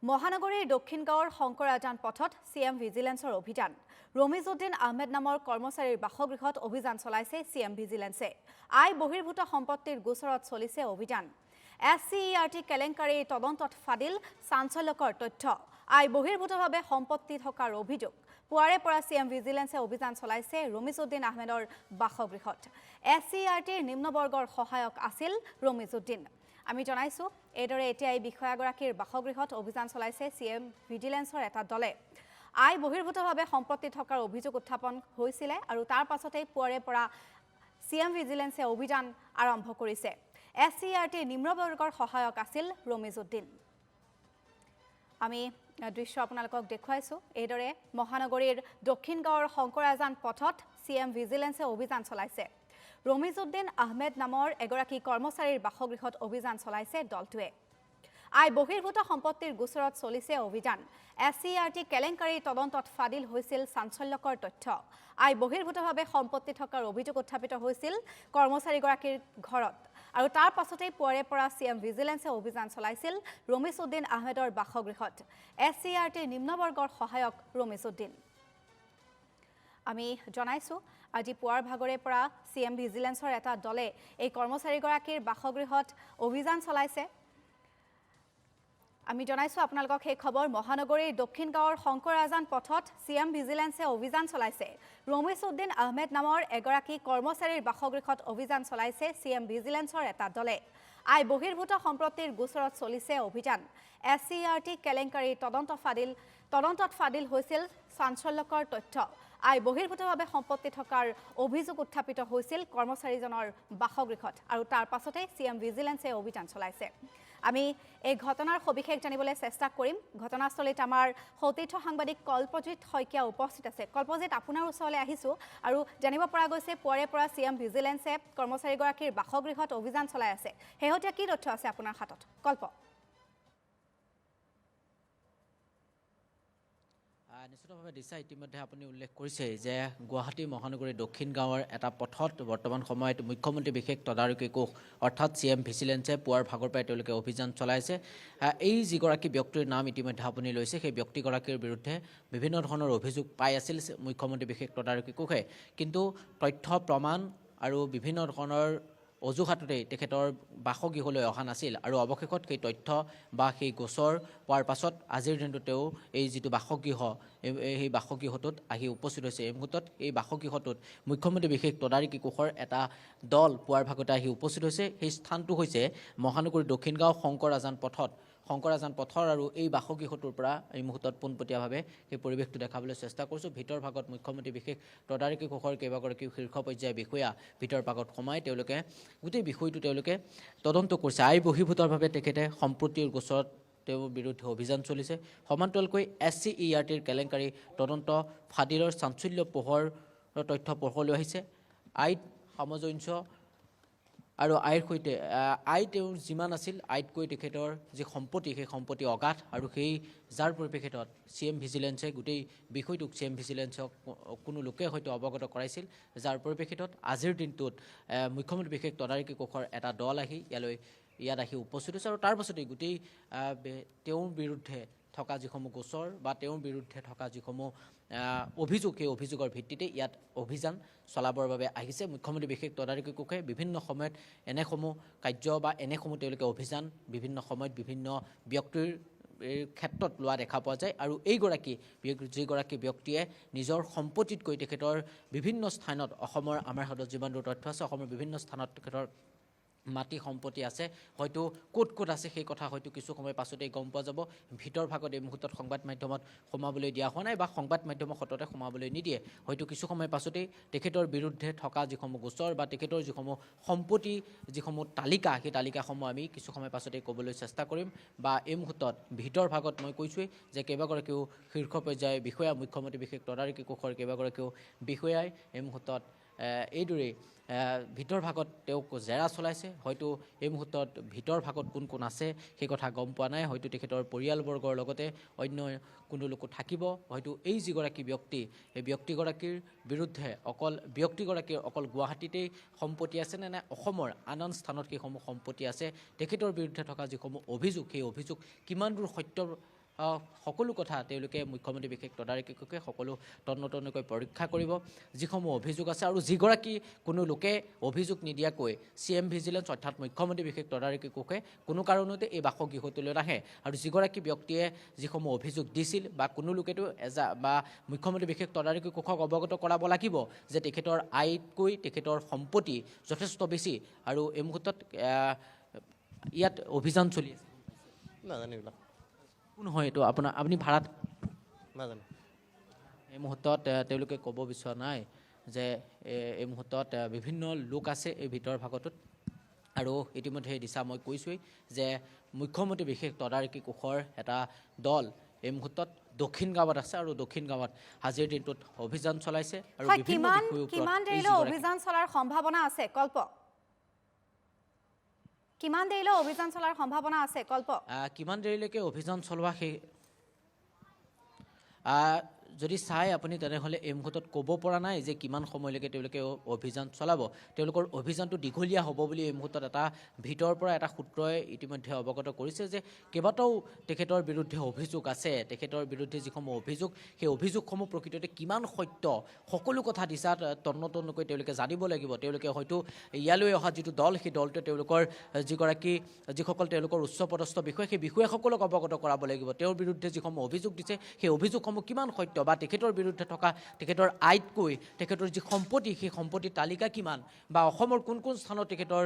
মহানগৰীৰ দক্ষিণ গাঁৱৰ শংকৰ আজান পথত চিএম ভিজিলেন্সৰ অভিযান ৰমিজউদ্দিন আহমেদ নামৰ কৰ্মচাৰীৰ বাসগৃহত অভিযান চলাইছে চিএম ভিজিলেন্সে আই বহিৰ্ভূত সম্পত্তিৰ গোচৰত চলিছে অভিযান এছচিইআৰটি কেলেংকাৰীৰ তদন্তত ফাদিল চাঞ্চল্যকৰ তথ্য আই বহিৰ্ভূতভাৱে সম্পত্তি থকাৰ অভিযোগ পুৱাৰে পৰা চিএম ভিজিলেন্সে অভিযান চলাইছে ৰমিজউদ্দিন আহমেদৰ বাসগৃহত এছচিইআৰটিৰ নিম্নবৰ্গৰ সহায়ক আছিল ৰমিজউদ্দিন আমি জনাইছো এদৰে এতিয়া এই বিষয়াগৰাকীৰ বাসগৃহত অভিযান চলাইছে চিএম ভিজিলেন্সৰ এটা দলে আই বহিৰ্ভূতভাৱে সম্পত্তি থকাৰ অভিযোগ উত্থাপন হৈছিল আৰু তাৰ পাছতেই পুৱাৰে পৰা চিএম ভিজিলেন্সে অভিযান আৰম্ভ কৰিছে এছচিইআৰটিৰ নিম্নবৰ্গৰ সহায়ক আছিল ৰমিজউদ্দিন আমি দৃশ্য আপোনালোকক দেখুৱাইছো এদৰে মহানগৰীৰ দক্ষিণ গাঁৱৰ শংকৰ আজান পথত চিএম ভিজিলেন্সে অভিযান চলাইছে ৰমিজউদ্দিন আহমেদ নামৰ এগৰাকী কৰ্মচাৰীৰ বাসগৃহত অভিযান চলাইছে দলটোৱে আই বহিৰ্ভূত সম্পত্তিৰ গোচৰত চলিছে অভিযান এছচিইআৰটি কেলেংকাৰীৰ তদন্তত ফাদিল হৈছিল চাঞ্চল্যকৰ তথ্য আই বহিৰ্ভূতভাৱে সম্পত্তি থকাৰ অভিযোগ উত্থাপিত হৈছিল কৰ্মচাৰীগৰাকীৰ ঘৰত আৰু তাৰ পাছতেই পুৱাৰে পৰা চিএম ভিজিলেন্সে অভিযান চলাইছিল ৰমিজউদ্দিন আহমেদৰ বাসগৃহত এছচিইআৰটিৰ নিম্নবৰ্গৰ সহায়ক ৰমিজউদ্দিন আমি জনাইছো আজি পুৱাৰ ভাগৰে পৰা চিএম ভিজিলেন্সৰ এটা দলে এই কৰ্মচাৰীগৰাকীৰ বাসগৃহত অভিযান চলাইছে আমি জনাইছো আপোনালোকক এই খবৰ মহানগৰীৰ দক্ষিণ গাঁৱৰ শংকৰ আজান পথত চিএম ভিজিলেন্সে অভিযান চলাইছে ৰমিজউদ্দিন আহমেদ নামৰ এগৰাকী কৰ্মচাৰীৰ বাসগৃহত অভিযান চলাইছে চিএম ভিজিলেন্সৰ এটা দলে আই বহিৰ্ভূত সম্পত্তিৰ গোচৰত চলিছে অভিযান এছচিইআৰটি কেলেংকাৰীৰ তদন্তত ফাদিল হৈছিল চাঞ্চল্যকৰ তথ্য আই বহিৰ্ভূতভাৱে সম্পত্তি থকাৰ অভিযোগ উত্থাপিত হৈছিল কৰ্মচাৰীজনৰ বাসগৃহত আৰু তাৰ পাছতে চিএম ভিজিলেন্সে অভিযান চলাইছে আমি এই ঘটনাৰ সবিশেষ জানিবলৈ চেষ্টা কৰিম ঘটনাস্থলীত আমাৰ সতীৰ্থ সাংবাদিক কল্পজিৎ শইকীয়া উপস্থিত আছে কল্পজিৎ আপোনাৰ ওচৰলৈ আহিছো আৰু জানিব পৰা গৈছে পুৱাৰে পৰা চিএম ভিজিলেন্সে কৰ্মচাৰীগৰাকীৰ বাসগৃহত অভিযান চলাই আছে শেহতীয়া কি তথ্য আছে আপোনাৰ হাতত কল্প নিশ্চিতভাৱে দিশা ইতিমধ্যে আপুনি উল্লেখ কৰিছে যে গুৱাহাটী মহানগৰীৰ দক্ষিণ গাঁৱৰ এটা পথত বৰ্তমান সময়ত মুখ্যমন্ত্ৰী বিশেষ তদাৰকী কোষ অৰ্থাৎ চিএম ভিজিলেন্সে পুৱাৰ ভাগৰ পৰাই তেওঁলোকে অভিযান চলাইছে এই যিগৰাকী ব্যক্তিৰ নাম ইতিমধ্যে আপুনি লৈছে সেই ব্যক্তিগৰাকীৰ বিৰুদ্ধে বিভিন্ন ধৰণৰ অভিযোগ পাই আছিল মুখ্যমন্ত্ৰী বিশেষ তদাৰকী কোষে কিন্তু তথ্য প্ৰমাণ আৰু বিভিন্ন ধৰণৰ অজুহাততেই তেখেতৰ বাসগৃহলৈ অহা নাছিল আৰু অৱশেষত সেই তথ্য বা সেই গোচৰ পোৱাৰ পাছত আজিৰ দিনটো তেওঁ এই যিটো বাসগৃহ সেই বাসগৃহটোত আহি উপস্থিত হৈছে এই মুহূৰ্তত এই বাসগৃহটোত মুখ্যমন্ত্ৰী বিশেষ তদাৰকী কোষৰ এটা দল পুৱাৰ ভাগতে আহি উপস্থিত হৈছে সেই স্থানটো হৈছে মহানগৰীৰ দক্ষিণ গাঁও শংকৰ আজান পথৰ আৰু এই বাসগৃহটোৰ পৰা এই মুহূৰ্তত পোনপটীয়াভাৱে সেই পৰিৱেশটো দেখাবলৈ চেষ্টা কৰিছোঁ ভিতৰ ভাগত মুখ্যমন্ত্ৰী বিশেষ তদাৰকী কোষৰ কেইবাগৰাকী শীৰ্ষ পৰ্যায়ৰ বিষয়া ভিতৰ ভাগত সোমাই তেওঁলোকে গোটেই বিষয়টো তেওঁলোকে তদন্ত কৰিছে আই বহিৰ্ভূতভাৱে তেখেতে সম্পত্তিৰ গোচৰত তেওঁৰ বিৰুদ্ধে অভিযান চলিছে সমান্তৰালকৈ এছচিইআৰটিৰ কেলেংকাৰী তদন্ত ফাদিলৰ চাঞ্চল্য পোহৰৰ তথ্য পোহৰলৈ আহিছে আইত সামঞ্জস্য আৰু আইৰ সৈতে তেওঁৰ যিমান আছিল আইতকৈ তেখেতৰ যি সম্পত্তি সেই সম্পত্তি অগাধ আৰু সেই যাৰ পৰিপ্ৰেক্ষিতত চিএম ভিজিলেন্সে গোটেই বিষয়টোক চিএম ভিজিলেন্সক কোনো লোকে হয়তো অৱগত কৰাইছিল যাৰ পৰিপ্ৰেক্ষিতত আজিৰ দিনটোত মুখ্যমন্ত্ৰী বিশেষ তদাৰকী কোষৰ এটা দল আহি ইয়াত আহি উপস্থিত হৈছে আৰু তাৰ পাছতেই গোটেই তেওঁৰ বিৰুদ্ধে থকা যিসমূহ গোচৰ বা তেওঁৰ বিৰুদ্ধে থকা যিসমূহ অভিযোগ সেই অভিযোগৰ ভিত্তিতে ইয়াত অভিযান চলাবৰ বাবে আহিছে মুখ্যমন্ত্ৰী বিশেষ তদাৰকী কোষে বিভিন্ন সময়ত এনেসমূহ কাৰ্য বা এনেসমূহ তেওঁলোকে অভিযান বিভিন্ন সময়ত বিভিন্ন ব্যক্তিৰ ক্ষেত্ৰত লোৱা দেখা পোৱা যায় আৰু যিগৰাকী ব্যক্তিয়ে নিজৰ সম্পত্তিতকৈ তেখেতৰ বিভিন্ন স্থানত অসমৰ আমাৰ হাতত যিমান দূৰ তথ্য আছে অসমৰ বিভিন্ন স্থানত তেখেতৰ মাটি সম্পত্তি আছে হয়তো ক'ত আছে সেই কথা হয়তো কিছু সময় পাছতেই গম পোৱা যাব ভিতৰ ভাগত এই মুহূৰ্তত সংবাদ মাধ্যমত সোমাবলৈ দিয়া হোৱা নাই বা সংবাদ মাধ্যমক সততে সোমাবলৈ নিদিয়ে হয়তো কিছু সময় পাছতেই তেখেতৰ বিৰুদ্ধে থকা যিসমূহ গোচৰ বা তেখেতৰ যিসমূহ সম্পত্তি যিসমূহ তালিকা সেই তালিকাসমূহ আমি কিছু সময় পাছতেই ক'বলৈ চেষ্টা কৰিম বা এই মুহূৰ্তত ভিতৰ ভাগত মই কৈছোঁৱেই যে কেইবাগৰাকীও শীৰ্ষ পৰ্যায়ৰ বিষয়া মুখ্যমন্ত্ৰী বিশেষ তদাৰকী কোষৰ কেইবাগৰাকীও বিষয়াই এই মুহূৰ্তত এইদৰেই ভিতৰ ভাগত তেওঁক জেৰা চলাইছে হয়তো এই মুহূৰ্তত ভিতৰ ভাগত কোন আছে সেই কথা গম পোৱা নাই হয়তো তেখেতৰ পৰিয়ালবৰ্গৰ লগতে অন্য কোনো লোকো থাকিব হয়তো এই যিগৰাকী ব্যক্তি এই ব্যক্তিগৰাকীৰ বিৰুদ্ধে অকল গুৱাহাটীতেই সম্পত্তি আছে নে অসমৰ আন স্থানত সেইসমূহ সম্পত্তি আছে তেখেতৰ বিৰুদ্ধে থকা যিসমূহ অভিযোগ সেই অভিযোগ কিমান দূৰ সত্য সকলো কথা তেওঁলোকে মুখ্যমন্ত্ৰী বিশেষ তদাৰকী কক্ষে সকলো তন্নতন্নকৈ পৰীক্ষা কৰিব যিসমূহ অভিযোগ আছে আৰু যিগৰাকী কোনো লোকে অভিযোগ নিদিয়াকৈ CM ভিজিলেন্স অৰ্থাৎ মুখ্যমন্ত্ৰী বিশেষ তদাৰকী কক্ষে কোনো কাৰণতে এই বাসগৃহটোলৈ নাহে আৰু যিগৰাকী ব্যক্তিয়ে যিসমূহ অভিযোগ দিছিল বা কোনো লোকেতো বা মুখ্যমন্ত্ৰী বিশেষ তদাৰকী কক্ষক অৱগত কৰাব লাগিব যে তেখেতৰ আয়তকৈ তেখেতৰ সম্পত্তি যথেষ্ট বেছি আৰু এই মুহূৰ্তত ইয়াত অভিযান চলি আছে নাজানো এইবিলাক কোন হয় এইটো আপুনি ভাড়াত নাজানো এই মুহূৰ্তত তেওঁলোকে ক'ব বিচৰা নাই যে এই মুহূৰ্তত বিভিন্ন লোক আছে এই ভিতৰ ভাগটোত আৰু ইতিমধ্যে দিছা মই কৈছোঁৱেই যে মুখ্যমন্ত্ৰী বিশেষ তদাৰকী কোষৰ এটা দল এই মুহূৰ্তত দক্ষিণ গাঁৱত আছে আৰু দক্ষিণ গাঁৱত আজিৰ দিনটোত অভিযান চলাইছে আৰু বিভিন্ন বিষয়ৰ ওপৰত কিমান দেৰিলৈ অভিযান চলাৰ সম্ভাৱনা আছে কল্প কিমান দেৰিলৈ অভিযান চলাৰ সম্ভাৱনা আছে কল্প কিমান দেৰিলৈকে অভিযান চলোৱা সেই যদি চাই আপুনি তেনেহ'লে এই মুহূৰ্তত ক'ব পৰা নাই যে কিমান সময়লৈকে তেওঁলোকে অভিযান চলাব তেওঁলোকৰ অভিযানটো দীঘলীয়া হ'ব বুলি এই মুহূৰ্তত এটা ভিতৰৰ পৰা এটা সূত্ৰই ইতিমধ্যে অৱগত কৰিছে যে কেইবাটাও তেখেতৰ বিৰুদ্ধে অভিযোগ আছে তেখেতৰ বিৰুদ্ধে যিসমূহ অভিযোগ সেই অভিযোগসমূহ প্ৰকৃততে কিমান সত্য সকলো কথা দিছা তন্নতন্নকৈ তেওঁলোকে জানিব লাগিব তেওঁলোকে হয়তো ইয়ালৈ অহা যিটো দল সেই দলটোৱে তেওঁলোকৰ যিসকল তেওঁলোকৰ উচ্চপদস্থ বিষয় সেই বিষয়াসকলক অৱগত কৰাব লাগিব তেওঁৰ বিৰুদ্ধে যিসমূহ অভিযোগ দিছে সেই অভিযোগসমূহ কিমান সত্য বা তেখেতৰ বিৰুদ্ধে থকা তেখেতৰ আয়তকৈ তেখেতৰ যি সম্পত্তি সেই সম্পত্তিৰ তালিকা কিমান বা অসমৰ কোন কোন স্থানত তেখেতৰ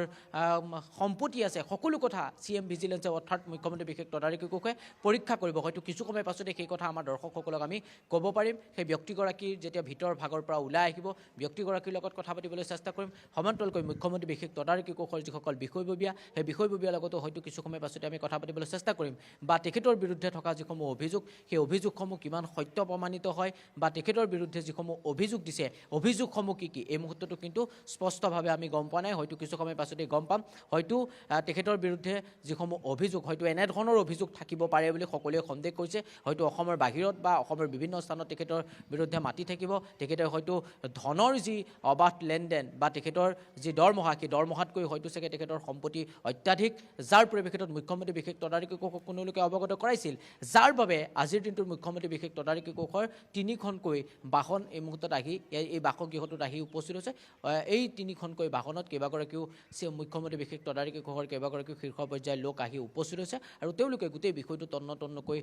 সম্পত্তি আছে সকলো কথা CM ভিজিলেন্সে অৰ্থাৎ মুখ্যমন্ত্ৰী বিশেষ তদাৰকী কক্ষে পৰীক্ষা কৰিব হয়তো কিছু সময় পাছতে সেই কথা আমাৰ দৰ্শকসকলক আমি ক'ব পাৰিম সেই ব্যক্তিগৰাকীৰ যেতিয়া ভিতৰ ভাগৰ পৰা ওলাই আহিব ব্যক্তিগৰাকীৰ লগত কথা পাতিবলৈ চেষ্টা কৰিম সমান্তৰালকৈ মুখ্যমন্ত্ৰী বিশেষ তদাৰকী কক্ষৰ যিসকল বিষয়ববীয়া সেই বিষয়ববীয়াৰ লগতো হয়তো কিছু সময় পাছতে আমি কথা পাতিবলৈ চেষ্টা কৰিম বা তেখেতৰ বিৰুদ্ধে থকা যিসমূহ অভিযোগ সেই অভিযোগসমূহ কিমান সত্য প্ৰমাণিত হয় বা তেখেতৰ বিৰুদ্ধে যিসমূহ অভিযোগ দিছে অভিযোগসমূহ কি এই মুহূৰ্তটো কিন্তু স্পষ্টভাৱে আমি গম পোৱা নাই হয়তো কিছু সময় পাছতেই গম পাম হয়তো তেখেতৰ বিৰুদ্ধে যিসমূহ অভিযোগ হয়তো এনেধৰণৰ অভিযোগ থাকিব পাৰে বুলি সকলোৱে সন্দেহ কৰিছে হয়তো অসমৰ বাহিৰত বা অসমৰ বিভিন্ন স্থানত তেখেতৰ বিৰুদ্ধে মাতি থাকিব তেখেতে হয়তো ধনৰ যি অবাধ লেনদেন বা তেখেতৰ যি দৰমহা সেই দৰমহাতকৈ হয়তো চাগে তেখেতৰ সম্পত্তি অত্যাধিক যাৰ পৰিপ্ৰেক্ষিতত মুখ্যমন্ত্ৰী বিশেষ তদাৰকী কক্ষক কোনো লোকে অৱগত কৰাইছিল যাৰ বাবে আজিৰ দিনটোত মুখ্যমন্ত্ৰী বিশেষ তদাৰকী কক্ষৰ 3খনকৈ বাহন এই মুহূৰ্তত আহি এই বাসগৃহটোত আহি উপস্থিত হৈছে এই 3খনকৈ বাহনত কেইবাগৰাকীও মুখ্যমন্ত্ৰী বিশেষ তদাৰকী কক্ষৰ কেইবাগৰাকীও শীৰ্ষ পৰ্যায়ৰ লোক আহি উপস্থিত হৈছে আৰু তেওঁলোকে গোটেই বিষয়টো তন্নতন্নকৈ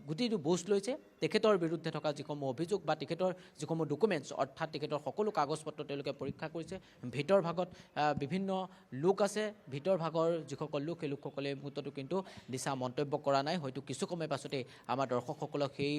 গোটেইটো বুজ লৈছে তেখেতৰ বিৰুদ্ধে থকা যিসমূহ অভিযোগ বা তেখেতৰ যিসমূহ ডকুমেণ্টছ অৰ্থাৎ তেখেতৰ সকলো কাগজ পত্ৰ তেওঁলোকে পৰীক্ষা কৰিছে ভিতৰ ভাগত বিভিন্ন লোক আছে ভিতৰ ভাগৰ যিসকল লোক সেই লোকসকলে এই মুহূৰ্ততো কিন্তু দিছা মন্তব্য কৰা নাই হয়তো কিছু সময় পাছতে আমাৰ দৰ্শকসকলক সেই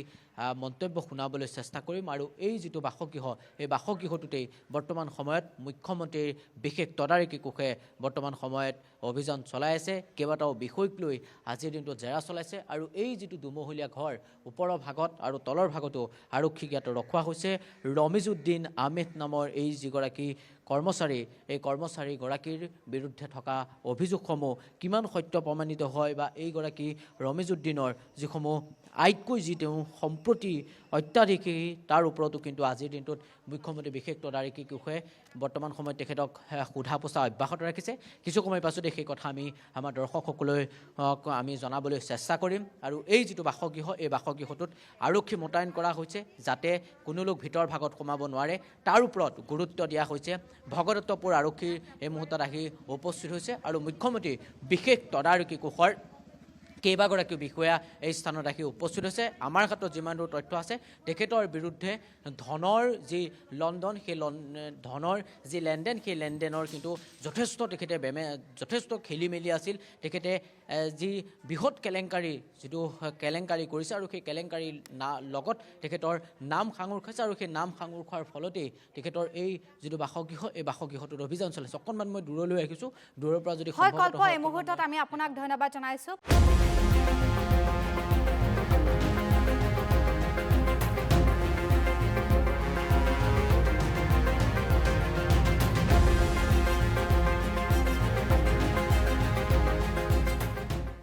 মন্তব্য শুনাবলৈ চেষ্টা কৰিম আৰু এই যিটো বাসগৃহ এই বাসগৃহটোতেই বৰ্তমান সময়ত মুখ্যমন্ত্ৰীৰ বিশেষ তদাৰকী কোষে বৰ্তমান সময়ত অভিযান চলাই আছে কেইবাটাও বিষয়ক লৈ আজিৰ দিনটোত জেৰা চলাইছে আৰু এই যিটো দুমহলীয়া ঘৰ ওপৰৰ ভাগত আৰু তলৰ ভাগতো আৰক্ষীক ইয়াত ৰখোৱা হৈছে ৰমিজউদ্দিন আহমেদ নামৰ এই যিগৰাকী কৰ্মচাৰী এই কৰ্মচাৰীগৰাকীৰ বিৰুদ্ধে থকা অভিযোগসমূহ কিমান সত্য প্ৰমাণিত হয় বা এইগৰাকী ৰমিজউদ্দিনৰ যিসমূহ আয়তকৈ যি তেওঁ সম্প্ৰতি অত্যাধিক তাৰ ওপৰতো কিন্তু আজিৰ দিনটোত মুখ্যমন্ত্ৰী বিশেষ তদাৰকী কোষে বৰ্তমান সময়ত তেখেতক সোধা পোছা অব্যাহত ৰাখিছে কিছু সময় পাছতে সেই কথা আমি আমাৰ দৰ্শকসকললৈ আমি জনাবলৈ চেষ্টা কৰিম আৰু এই যিটো বাসগৃহ এই বাসগৃহটোত আৰক্ষী মোতায়েন কৰা হৈছে যাতে কোনো লোক ভিতৰ ভাগত সোমাব নোৱাৰে তাৰ ওপৰত গুৰুত্ব দিয়া হৈছে ভগদত্তপুৰ আৰক্ষীৰ এই মুহূৰ্তত আহি উপস্থিত হৈছে আৰু মুখ্যমন্ত্ৰী বিশেষ তদাৰকী কোষৰ কেইবাগৰাকীও বিষয়া এই স্থানত আহি উপস্থিত হৈছে আমাৰ হাতত যিমান দূৰ তথ্য আছে তেখেতৰ বিৰুদ্ধে ধনৰ যি লণ্ডন সেই ধনৰ যি লেনদেন সেই লেনদেনৰ কিন্তু যথেষ্ট খেলি মেলি আছিল তেখেতে যি বৃহৎ কেলেংকাৰী কৰিছে আৰু সেই কেলেংকাৰীৰ লগত তেখেতৰ নাম সাঙুৰ খাইছে আৰু সেই নাম সাঙুৰ খোৱাৰ ফলতেই তেখেতৰ এই যিটো বাসগৃহ এই বাসগৃহটোত অভিযান চলাইছে অকণমান মই দূৰলৈ আহিছোঁ দূৰৰ পৰা যদি হয় কল্প এই মুহূৰ্তত আমি আপোনাক ধন্যবাদ জনাইছোঁ